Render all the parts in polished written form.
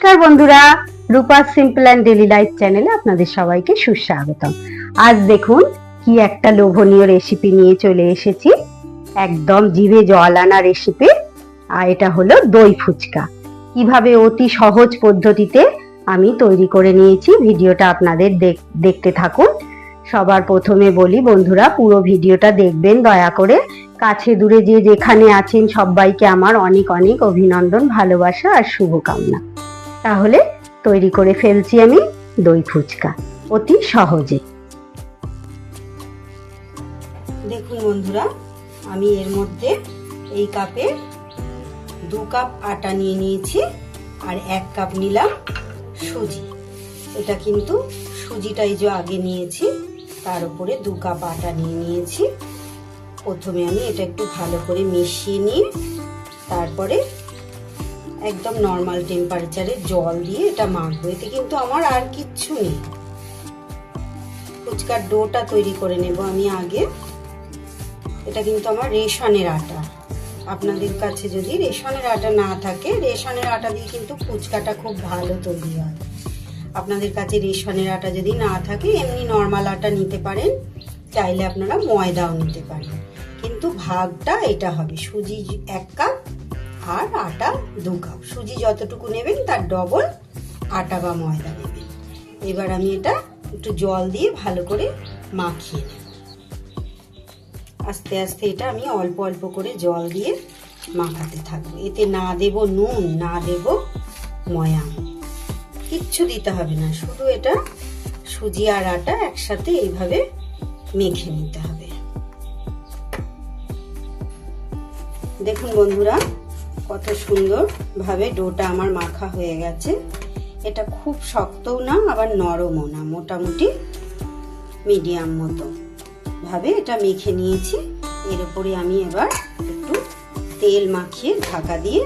নমস্কার বন্ধুরা, রূপা simple and daily life চ্যানেলে আপনাদের সবাইকে সুস্বাগতম। আজ দেখুন কি একটা লোভনীয় রেসিপি নিয়ে চলে এসেছি, একদম জিভে জল আনা রেসিপি। আর এটা হলো দই ফুচকা। কিভাবে অতি সহজ পদ্ধতিতে আমি তৈরি করে নিয়েছি, ভিডিওটা আপনাদের দেখতে থাকুন। সবার প্রথমে বলি বন্ধুরা, পুরো ভিডিওটা দেখবেন দয়া করে। কাছে দূরে যে যেখানে আছেন সবাইকে আমার অনেক অনেক অভিনন্দন, ভালোবাসা আর শুভকামনা। তাহলে তৈরি করে ফেলছি আমি দই ফুচকা অতি সহজে। দেখুন বন্ধুরা, আমি এর মধ্যে এই কাপে 2 কাপ আটা নিয়ে নিয়েছি আর 1 কাপ নিলাম সুজি। এটা কিন্তু সুজিটাই যে আগে নিয়েছি, তার উপরে 2 কাপ আটা নিয়ে নিয়েছি। প্রথমে আমি এটা একটু ভালো করে মিশিয়ে নিয়ে তারপরে একদম নর্মাল টেম্পারেচারে জল দিয়ে এটা মাখবো। এতে কিন্তু আমার আর কিচ্ছু নেই, ফুচকার ডোটা তৈরি করে নেব আমি আগে। এটা কিন্তু আমার রেশনের আটা। আপনাদের কাছে যদি রেশনের আটা না থাকে, রেশনের আটা দিয়ে কিন্তু ফুচকাটা খুব ভালো তৈরি হয়। আপনাদের কাছে রেশনের আটা যদি না থাকে, এমনি নর্মাল আটা নিতে পারেন, চাইলে আপনারা ময়দাও নিতে পারেন। কিন্তু ভাগটা এটা হবে, সুজি 1 কাপ আর আটা 2 কাপ। সুজি যতটুকু নেবেন তার ডবল আটা বা ময়দা নেবেন। এবার আমি এটা একটু জল দিয়ে ভালো করে মাখিয়ে নেব। আস্তে আস্তে এটা আমি অল্প অল্প করে জল দিয়ে মাখাতে থাকবো। এতে না দেব নুন, না দেব ময়াম, কিচ্ছু দিতে হবে না, শুধু এটা সুজি আর আটা একসাথে এইভাবে মেখে নিতে হবে। দেখুন বন্ধুরা, কত সুন্দর ভাবে ডোটা আমার মাখা হয়ে গেছে। এটা খুব শক্তও না আবার নরমও না, মোটামুটি মিডিয়াম মতো ভাবে এটা মেখে নিয়েছি। এর উপরে আমি এবার একটু তেল মাখিয়ে ঢাকা দিয়ে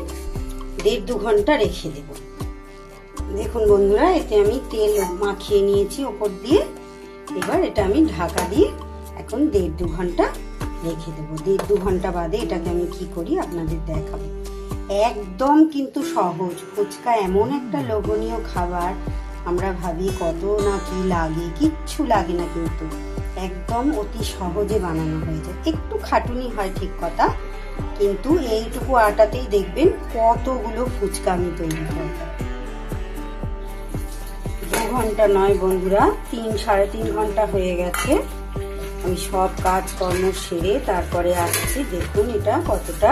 1.5-2 ঘন্টা রেখে দেব। দেখুন বন্ধুরা, এতে আমি তেল মাখিয়ে নিয়েছি ওপর দিয়ে। এবার এটা আমি ঢাকা দিয়ে এখন 1.5-2 ঘন্টা রেখে দেবো। 1.5-2 ঘন্টা বাদে এটাকে আমি কি করি আপনাদের দেখাবো। একদম কিন্তু সহজ। ফুচকা এমন একটা লোভনীয় খাবার, আমরা ভাবি কত না কি লাগে, কিচ্ছু লাগে না, কিন্তু একদম অতি সহজে বানানো হয়ে যায়। একটু খাটুনি হয় ঠিক কথা, কিন্তু এইটুকু আটাতেই দেখবেন কতগুলো ফুচকা আমি তৈরি করব। 2 ঘন্টা নয় বন্ধুরা, 3-3.5 ঘন্টা হয়ে গেছে। আমি সব কাজকর্ম সেরে তারপরে আসছি। দেখুন এটা কতটা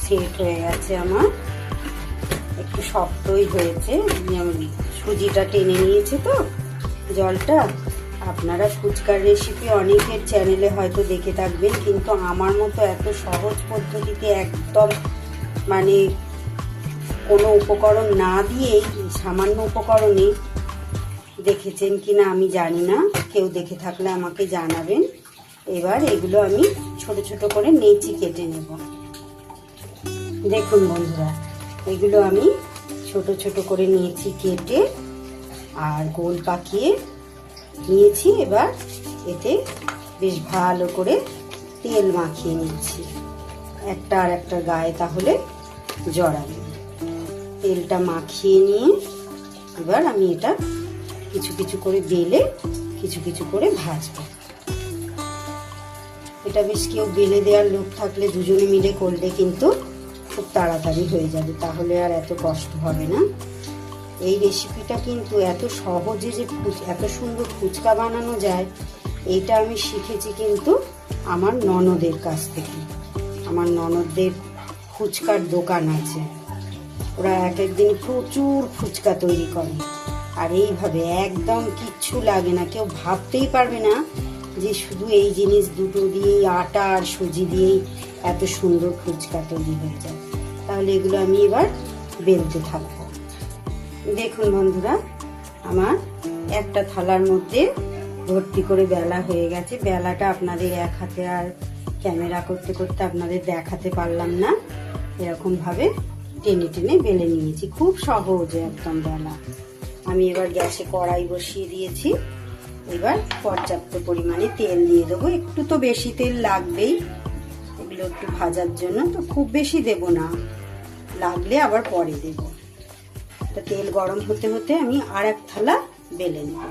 সেট হয়ে গেছে আমার, একটু শক্তই হয়েছে। সুজিটা টেনে নিয়েছে তো জলটা। আপনারা ফুচকার রেসিপি অনেকের চ্যানেলে হয়তো দেখে থাকবেন, কিন্তু আমার মতো এত সহজ পদ্ধতিতে একদম মানে কোনো উপকরণ না দিয়েই, সামান্য উপকরণে দেখেছেন কিনা আমি জানি না, কেউ দেখে থাকলে আমাকে জানাবেন। এবার এগুলো আমি ছোট ছোট করে নেচি কেটে নেব। দেখুন বন্ধুরা, এগুলো আমি ছোট ছোট করে নিয়েছি কেটে আর গোল পাকিয়ে নিয়েছি। এবার এতে বেশ ভালো করে তেল মাখিয়ে নিচ্ছি, একটা আর একটা গায়ে তাহলে জড়াবে। তেলটা মাখিয়ে নিয়ে এবার আমি এটা কিছু কিছু করে বেলে কিছু কিছু করে ভাজবো। এটা বেশ কেউ বেলে দেওয়ার লোক থাকলে দুজনে মিলে করলে কিন্তু খুব তাড়াতাড়ি হয়ে যাবে, তাহলে আর এত কষ্ট হবে না। এই রেসিপিটা কিন্তু এত সহজে যে এত সুন্দর ফুচকা বানানো যায়, এইটা আমি শিখেছি কিন্তু আমার ননদের কাছ থেকে। আমার ননদদের ফুচকার দোকান আছে, ওরা এক একদিন প্রচুর ফুচকা তৈরি করে। আর এইভাবে একদম কিচ্ছু লাগে না, কেউ ভাবতেই পারবে না যে শুধু এই জিনিস দুটো দিয়েই, আটা আর সুজি দিয়েই এত সুন্দর ফুচকা তৈরি হয়ে যায়। তাহলে এগুলো আমি এবার বেলতে থাকবো। দেখুন বন্ধুরা, আমার একটা থালার মধ্যে ভর্তি করে বেলা হয়ে গেছে। বেলাটা আপনাদের এক হাতে আর ক্যামেরা করতে করতে আপনাদের দেখাতে পারলাম না। এরকম ভাবে টেনে টেনে বেলে নিয়েছি, খুব সহজে একদম বেলা। আমি এবার গ্যাসে কড়াই বসিয়ে দিয়েছি। এবার পর্যাপ্ত পরিমাণে তেল দিয়ে দেবো। একটু তো বেশি তেল লাগবেই এগুলো একটু ভাজার জন্য, তো খুব বেশি দেব না, লাগলে আবার পরে দেব। তা তেল গরম হতে হতে আমি আর এক থালা বেলে নেব।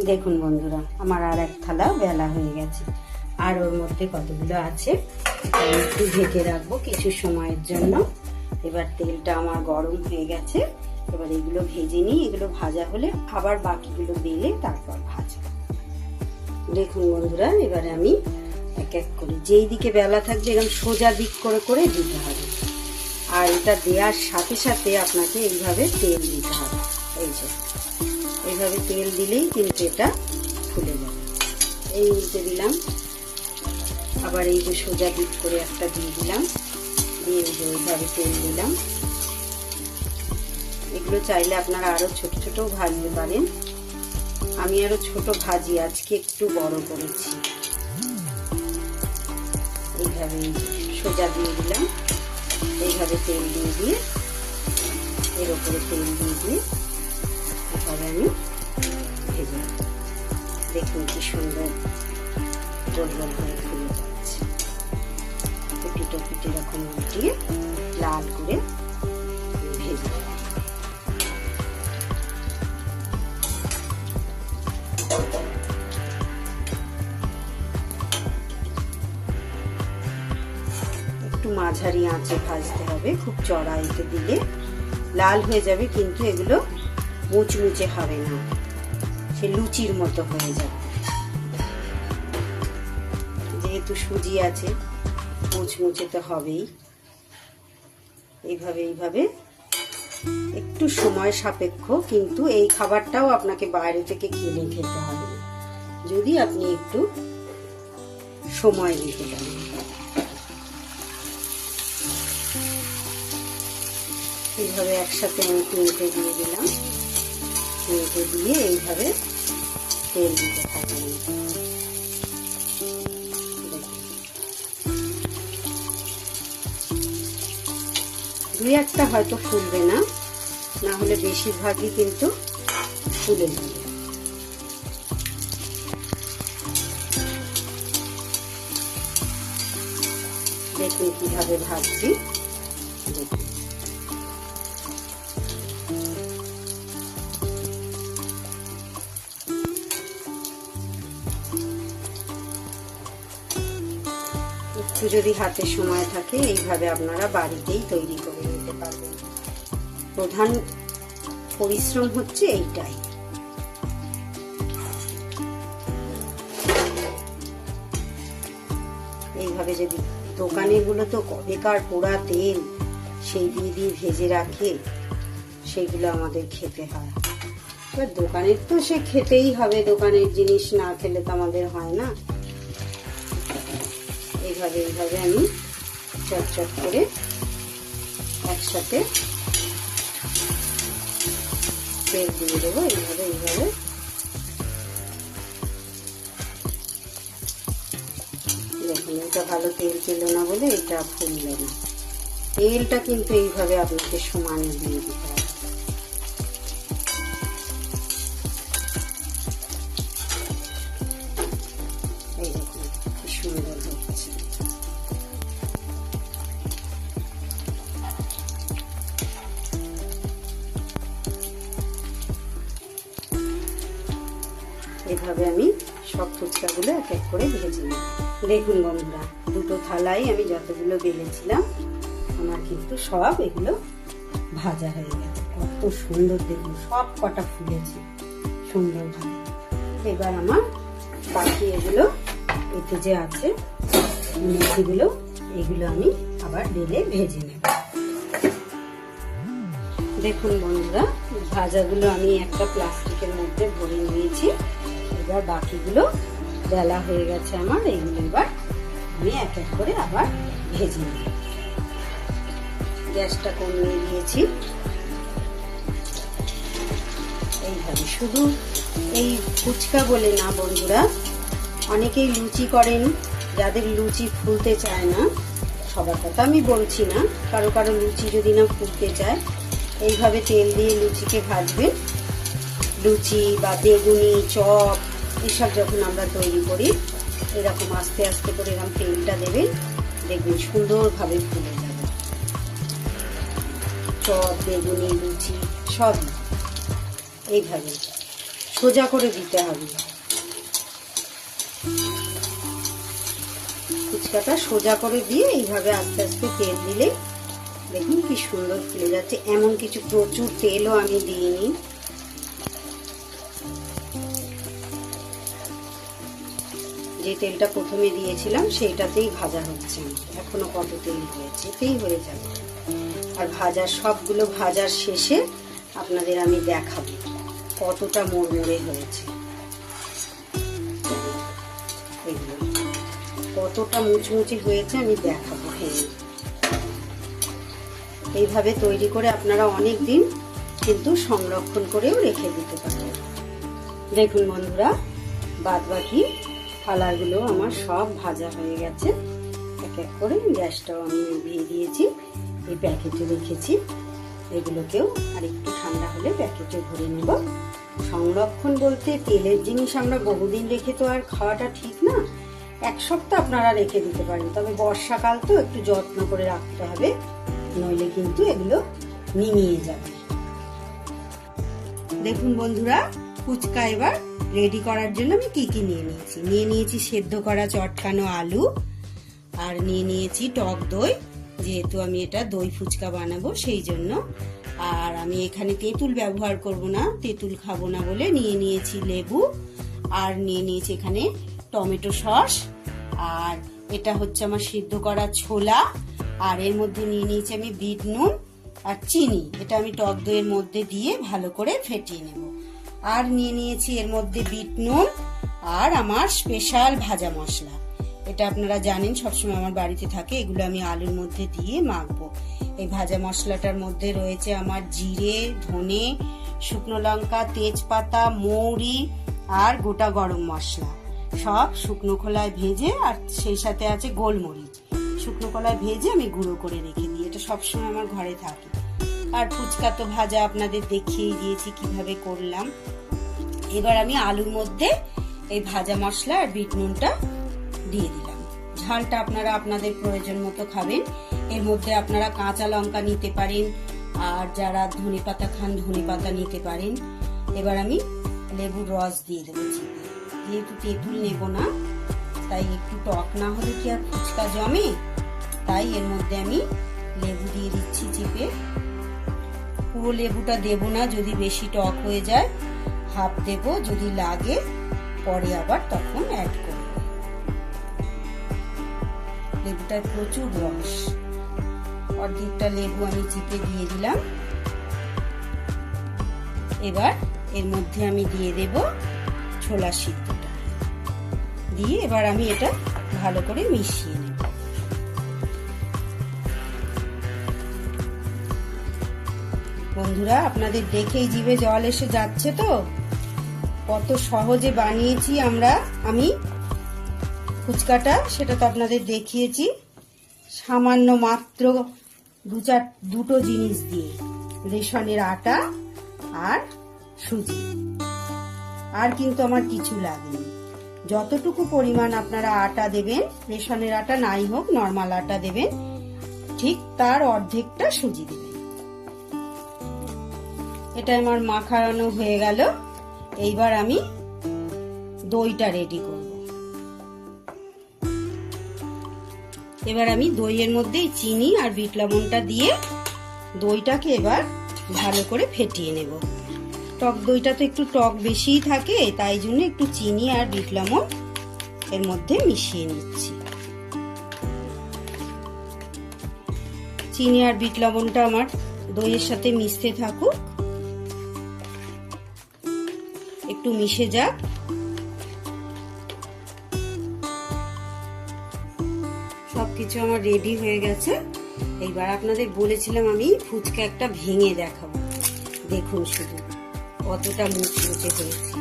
দেখুন বন্ধুরা, আমার আর এক থালা বেলা হয়ে গেছে। আর ওর মধ্যে কতগুলো আছে একটু ঢেকে রাখবো কিছু সময়ের জন্য। এবার তেলটা আমার গরম হয়ে গেছে, এবার এগুলো ভেজে নিই। এগুলো ভাজা হলে আবার বাকিগুলো বেলে তারপর ভাজা। দেখুন বন্ধুরা, এবারে আমি এক এক করে যেই দিকে বেলা থাকবে এরকম সোজা দিক করে করে দিতে হবে। আর এটা দেওয়ার সাথে সাথে আপনাকে এইভাবে তেল দিতে হবে। এই যে এইভাবে তেল দিলেই কিন্তু এটা ফুলে যাবে। এই উল্টে দিলাম, আবার এই যে সোজা দিক করে একটা দিয়ে দিলাম, দিয়ে এইভাবে তেল দিলাম। এগুলো চাইলে আপনারা আরো ছোট ছোট ভাজতে পারেন। আমি আরো ছোট ভাজি, আজকে একটু বড় করেছি। এইভাবে সোজা দিয়ে দিলাম, এইভাবে তেল দিয়ে দিয়ে এর উপরে তেল দিয়ে দিয়ে এভাবে আমি ভেজে। দেখুন কি সুন্দর গোল গোল হয়ে ফুলে যাচ্ছে। পিটো পিটো এরকম উল্টিয়ে লাল করে ভেজে। একটু মাঝারি আঁচে ভাজতে হবে, খুব চড়া এতে দিলে লাল হয়ে যাবে, কিন্তু এগুলো মুচমুচে হবে না, সে লুচির মতো হয়ে যাবে। যেহেতু সুজি আছে মুচমুচে তো হবেই। এইভাবে এইভাবে একটু সময় সাপেক্ষ, কিন্তু এই খাবারটাও আপনাকে বাইরে থেকে কিনে খেতে হবে না, যদি আপনি একটু সময় দিতে পারেন। এইভাবে একসাথে আমি তিনটে দিয়ে দিলাম, তিনটে দিয়ে এইভাবে তেল দিতে থাকলাম। দুই একটা হয়তো ফুলবে না, না হলে বেশিরভাগই কিন্তু ফুলে যাবে। দেখুন কিভাবে ভাজছি, দেখুন। একটু যদি হাতে সময় থাকে এইভাবে আপনারা বাড়িতেই তৈরি করে নিতে পারবেন। প্রধান পরিশ্রম হচ্ছে এইটাই। এইভাবে যদি দোকানের গুলো তো বেকার পোড়া তেল সেই দিয়ে দিয়ে ভেজে রাখে, সেগুলো আমাদের খেতে হয়। এবার দোকানের তো সে খেতেই হবে, দোকানের জিনিস না খেলে তো আমাদের হয় না। এইভাবে এইভাবে আমি চটচট করে একসাথে তেল দিয়ে দেবো। এইভাবে এইভাবে দেখুন, এটা ভালো তেল ছিল না বলে এটা ফুলবে না। তেলটা কিন্তু এইভাবে আপনাকে সমানে দিয়ে দিতে হবে। এই দেখুন কি সুন্দর হচ্ছে। এভাবে আমি সব ফুচকাগুলো এক এক করে ভেজে নিই। দেখুন বন্ধুরা, দুটো থালায় আমি যতগুলো বেলেছিলাম আমার কিন্তু সব এগুলো ভাজা হয়ে গেছে। কত সুন্দর দেখুন, সব কটা ফুলেছে সুন্দরভাবে। এবার আমার বাকি এগুলো এতে যে আছে মেথিগুলো, এগুলো আমি আবার বেলে ভেজে নেব। দেখুন বন্ধুরা, ভাজাগুলো আমি একটা প্লাস্টিকের মধ্যে ভরে নিয়েছি। এবার বাকিগুলো বেলা হয়ে গেছে আমার, এইগুলো এবার আমি এক এক করে আবার ভেজে নিই। গ্যাসটা কমিয়ে দিয়েছি। এইভাবে শুধু এই ফুচকা বলে না বন্ধুরা, অনেকেই লুচি করেন, যাদের লুচি ফুলতে চায় না, সবার কথা আমি বলছি না, কারো কারো লুচি যদি না ফুলতে চায়, এইভাবে তেল দিয়ে লুচিকে ভাজবেন। লুচি বা বেগুনি, চপ এসব যখন আমরা তৈরি করি, এরকম আস্তে আস্তে করে এরকম তেলটা দেবেন, দেখবেন সুন্দরভাবে ফুলে যাবে। চপ, বেগুনি, লুচি সবই এইভাবে সোজা করে দিতে হবে। ফুচকাটা সোজা করে দিয়ে এইভাবে আস্তে আস্তে তেল দিলে দেখুন কি সুন্দর ফুলে যাচ্ছে। এমন কিছু প্রচুর তেলও আমি দিইনি। যে তেলটা প্রথমে দিয়েছিলাম সেইটাতেই ভাজা হচ্ছে। এখনো কত তেল হয়েছে, এতেই হয়ে যাবে। আর সবগুলো ভাজার শেষে আপনাদের আমি দেখাবো কতটা মুড়মুড়ে হয়েছে, এগুলো কতটা মুচমুচে হয়েছে আমি দেখাবো। ভেঙে এইভাবে তৈরি করে আপনারা অনেক দিন কিন্তু সংরক্ষণ করেও রেখে দিতে পারেন। দেখুন বন্ধুরা, বাদ বাকি থালাগুলো আমার সব ভাজা হয়ে গেছে। এক এক করে গ্যাসটাও আমি নিভিয়ে দিয়েছি, এই প্যাকেটে রেখেছি। এগুলোকেও আর একটু ঠান্ডা হলে প্যাকেটে ভরে নেব। সংরক্ষণ বলতে তেলের জিনিস আমরা বহুদিন রেখে তো আর খাওয়াটা ঠিক না। এক সপ্তাহ আপনারা রেখে দিতে পারেন, তবে বর্ষাকাল তো একটু যত্ন করে রাখতে হবে, নইলে কিন্তু এগুলো নিমিয়ে যাবে। দেখুন বন্ধুরা, ফুচকা এবার রেডি করার জন্য আমি কি কি নিয়ে নিয়েছি সেদ্ধ করা চটকানো আলু, আর নিয়ে নিয়েছি টক দই, যেহেতু আমি এটা দই ফুচকা বানাবো সেই জন্য। আর আমি এখানে তেঁতুল ব্যবহার করব না, তেঁতুল খাবো না বলে নিয়ে নিয়েছি লেবু, আর নিয়ে নিয়েছি এখানে টমেটো সস, আর এটা হচ্ছে আমার সিদ্ধ করা ছোলা, আর এর মধ্যে নিয়ে নিয়েছি আমি বিট নুন আর চিনি। এটা আমি টক দইয়ের মধ্যে দিয়ে ভালো করে ফেটিয়ে নেব। আর নিয়ে নিয়েছি এর মধ্যে বিট নুন আর আমার স্পেশাল ভাজা মশলা। এটা আপনারা জানেন সবসময় আমার বাড়িতে থাকে, এগুলো আমি আলুর মধ্যে দিয়ে মাখবো। এই ভাজা মশলাটার মধ্যে রয়েছে আমার জিরে, ধনে, শুকনো লঙ্কা, তেজপাতা, মৌরি আর গোটা গরম মশলা, সব শুকনো খোলায় ভেজে, আর সেই সাথে আছে গোলমরিচ, শুকনো খোলায় ভেজে আমি গুঁড়ো করে রেখে দিই। এটা সবসময় আমার ঘরে থাকে। আর ফুচকা তো ভাজা আপনাদের দেখিয়ে দিয়েছি কিভাবে করলাম। এবার আমি আলুর মধ্যে এই ভাজা মশলা আর বিট নুনটা দিয়ে দিলাম। ঝালটা আপনারা আপনাদের প্রয়োজন মতো খাবেন। এর মধ্যে আপনারা কাঁচা লঙ্কা নিতে পারেন, আর যারা ধনে পাতা খান ধনে পাতা নিতে পারেন। এবার আমি লেবুর রস দিয়ে দেবো চিপে, যেহেতু তেঁতুল নেব না, তাই একটু টক না হলে কি আর ফুচকা জমে, তাই এর মধ্যে আমি লেবু দিয়ে দিচ্ছি চিপে। পুরো লেবুটা দেব না, যদি বেশি টক হয়ে যায় হাফ দেব, যদি লাগে পরে আবার তখন অ্যাড করব। লেবুটার প্রচুর রস, অর্ধেকটা লেবু আমি চিপে দিয়ে দিলাম। এবার এর মধ্যে আমি দিয়ে দেব ছোলা সিদ্ধটা, দিয়ে এবার আমি এটা ভালো করে মিশিয়ে নেব। বন্ধুরা, আপনাদের দেখেই জিভে জল এসে যাচ্ছে তো, কত সহজে বানিয়েছি আমি ফুচকাটা, সেটা তো আপনাদের দেখিয়েছি। সামান্য মাত্র দুটো জিনিস দিয়ে, রেশনের আটা আর সুজি, আর কিন্তু আমার কিছু লাগেনি। যতটুকু পরিমাণ আপনারা আটা দেবেন, রেশনের আটা নাই হোক নর্মাল আটা দেবেন, ঠিক তার অর্ধেকটা সুজি দেবেন। এটা আমার মাখানো হয়ে গেল। এইবার আমি দইটা রেডি করব। এবার আমি দইয়ের মধ্যে চিনি আর বিট লবণটা দিয়ে দইটাকে এবার ভালো করে ফেটিয়ে নেব। টক দইটা তো একটু টক বেশিই থাকে, তাই জন্য একটু চিনি আর বিট লবণ এর মধ্যে মিশিয়ে নিচ্ছি। চিনি আর বিট লবণটা আমার দইয়ের সাথে মিশতে থাকুক, একটু মিশে যাক। সবকিছু আমার রেডি হয়ে গেছে। এইবার আপনাদের বলেছিলাম আমি ফুচকা একটা ভেঙে দেখাবো। দেখুন শুধু কতটা মুচমুচে হয়েছে,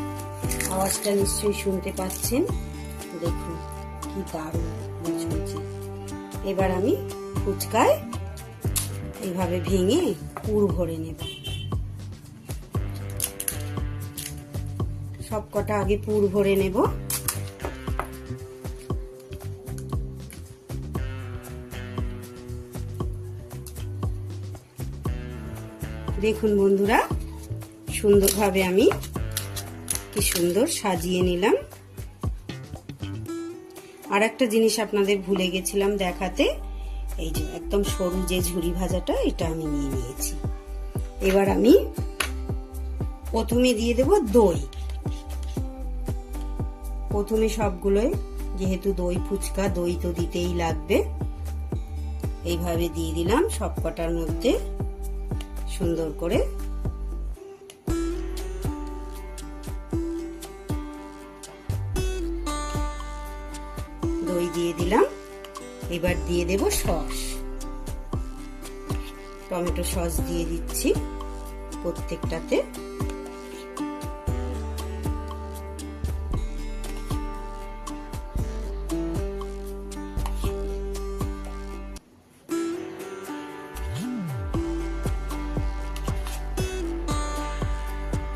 আওয়াজটা নিশ্চয়ই শুনতে পাচ্ছেন। দেখুন কি দারুণ মুচমুচে। এবার আমি ফুচকায় এইভাবে ভেঙে পুর ভরে নেব। সব কটা আগে পুর ভরে নেব। দেখুন বন্ধুরা, সুন্দরভাবে আমি কি সুন্দর সাজিয়ে নিলাম। আর একটা জিনিস আপনাদের ভুলে গেছিলাম দেখাতে, এই যে একদম সরু যে ঝুরি ভাজাটা, এটা আমি নিয়ে নিয়েছি। এবার আমি প্রথমে দিয়ে দেব দই। প্রথমে সবগুলোই, যেহেতু দই ফুচকা, দই তো দিতেই লাগবে, এইভাবে দিয়ে দিলাম সবকটার মধ্যে সুন্দর করে। দই দিয়ে দিলাম। এবার দিয়ে দেব সস, টমেটো সস দিয়ে দিচ্ছি প্রত্যেকটাতে।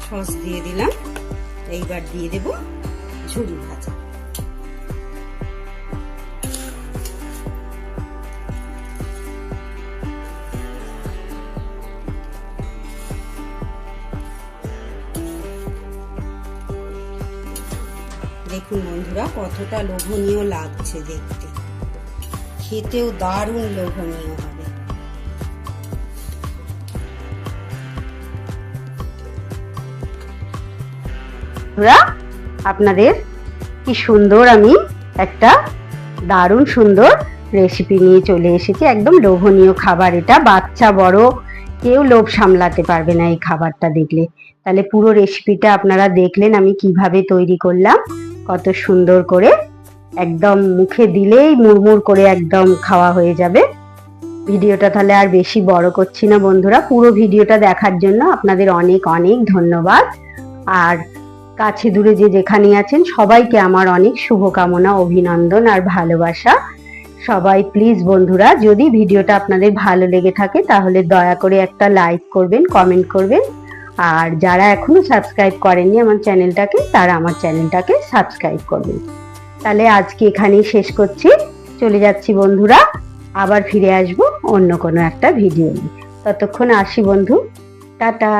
সস দিয়ে দিলাম। এইবার দিয়ে দেব ঝুরি ভাজা। দেখুন বন্ধুরা, কতটা লোভনীয় লাগছে দেখতে, খেতেও দারুণ লোভনীয় হবে। আপনাদের কি সুন্দর আমি একটা দারুণ সুন্দর রেসিপি নিয়ে চলে এসেছি। একদম লোভনীয় খাবার এটা, বাচ্চা বড় কেউ লোভ সামলাতে পারবে না এই খাবারটা দেখলে। তাহলে পুরো রেসিপিটা আপনারা দেখলেন আমি কিভাবে তৈরি করলাম, কত সুন্দর করে, একদম মুখে দিলেই মুড়মুড় করে একদম খাওয়া হয়ে যাবে। ভিডিওটা তাহলে আর বেশি বড় করছি না বন্ধুরা, পুরো ভিডিওটা দেখার জন্য আপনাদের অনেক অনেক ধন্যবাদ। আর কাছে দূরে যে যেখানে আছেন সবাইকে আমার অনেক শুভকামনা, অভিনন্দন আর ভালোবাসা। সবাই প্লিজ বন্ধুরা, যদি ভিডিওটা আপনাদের ভালো লেগে থাকে তাহলে দয়া করে একটা লাইক করবেন, কমেন্ট করবেন। আর যারা এখনো সাবস্ক্রাইব করেননি আমার চ্যানেলটাকে, তারা আমার চ্যানেলটাকে সাবস্ক্রাইব করবেন। তাহলে আজকে এখানেই শেষ করছি, চলে যাচ্ছি বন্ধুরা, আবার ফিরে আসবো অন্য কোনো একটা ভিডিও নিয়ে। ততক্ষণ আসি বন্ধু, টাটা।